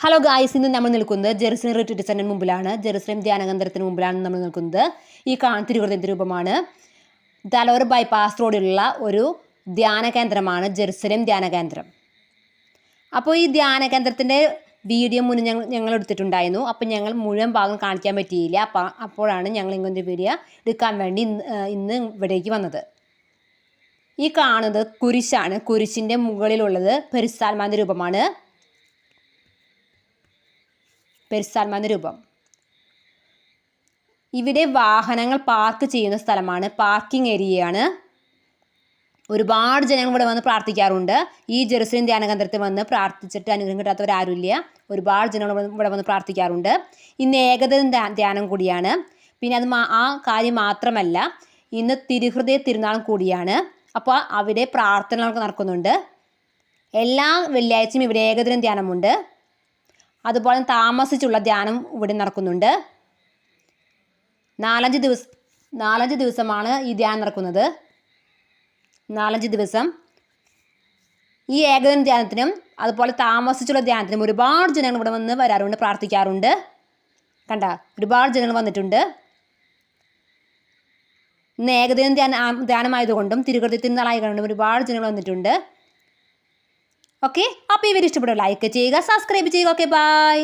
Hello guys, ഇന്ന് നമ്മൾ നിൽക്കുന്നത് ജെറുസലേം റിട്രീറ്റ് സെന്ററിന് മുമ്പിലാണ്. ജെറുസലേം ധ്യാനകേന്ദ്രത്തിന് മുമ്പിലാണ് നമ്മൾ നിൽക്കുന്നത്. ഈ തിരുഹൃദയ രൂപമാണ്. ദലോർ ബൈപ്പാസ് റോഡിലുള്ള ഒരു ധ്യാന കേന്ദ്രമാണ് ജെറുസലേം ധ്യാന കേന്ദ്രം. അപ്പോൾ ഈ ധ്യാന കേന്ദ്രത്തിൻ്റെ വീഡിയോ മുന്നേ ഞങ്ങൾ എടുത്തിട്ടുണ്ടായിരുന്നു. അപ്പോൾ ഞങ്ങൾ മുഴുവൻ ഭാഗം കാണിക്കാൻ പറ്റിയില്ല. അപ്പോഴാണ് ഞങ്ങൾ ഇങ്ങനത്തെ വീഡിയോ എടുക്കാൻ വേണ്ടി ഇന്ന് ഇവിടേക്ക് വന്നത്. ഈ കാണുന്നത് കുരിശാണ്. കുരിശിൻ്റെ മുകളിലുള്ളത് പെരുസാൽമാൻ്റെ രൂപമാണ്. പെരുസാൽമാൻ്റെ രൂപം. ഇവിടെ വാഹനങ്ങൾ പാർക്ക് ചെയ്യുന്ന സ്ഥലമാണ്, പാർക്കിംഗ് ഏരിയയാണ്. ഒരുപാട് ജനങ്ങൾ ഇവിടെ വന്ന് പ്രാർത്ഥിക്കാറുണ്ട്. ഈ ജെറുസലേം ധ്യാനകേന്ദ്രത്തിൽ വന്ന് പ്രാർത്ഥിച്ചിട്ട് അനുഗ്രഹം കിട്ടാത്തവരാരുമില്ല. ഒരുപാട് ജനങ്ങൾ ഇവിടെ വന്ന് പ്രാർത്ഥിക്കാറുണ്ട്. ഇന്ന് ഏകദിന ധ്യാനം കൂടിയാണ്. പിന്നെ ആ കാര്യം മാത്രമല്ല, ഇന്ന് തിരുഹൃദയ തിരുനാളും കൂടിയാണ്. അപ്പോൾ അവിടെ പ്രാർത്ഥനകളൊക്കെ നടക്കുന്നുണ്ട്. എല്ലാ വെള്ളിയാഴ്ചയും ഇവിടെ ഏകദിന ധ്യാനമുണ്ട്. അതുപോലെ താമസിച്ചുള്ള ധ്യാനം ഇവിടെ നടക്കുന്നുണ്ട്. 4-5 ദിവസമാണ് ഈ ധ്യാനം നടക്കുന്നത്. 4-5 ദിവസം ഈ ഏകദിന ധ്യാനത്തിനും അതുപോലെ താമസിച്ചുള്ള ധ്യാനത്തിനും ഒരുപാട് ജനങ്ങൾ ഇവിടെ വന്ന് വരാറുണ്ട്, പ്രാർത്ഥിക്കാറുണ്ട്. കണ്ട, ഒരുപാട് ജനങ്ങൾ വന്നിട്ടുണ്ട്. ഇന്ന് ഏകദിന ധ്യാനമായതുകൊണ്ടും തിരുഹൃദയ തിരുനാളായതുകൊണ്ടും ഒരുപാട് ജനങ്ങൾ വന്നിട്ടുണ്ട്. ഓക്കെ, അപ്പോൾ ഈ വീഡിയോ ഇഷ്ടപ്പെടുക ലൈക്ക് ചെയ്യുക, സബ്സ്ക്രൈബ് ചെയ്യുക. Okay, by.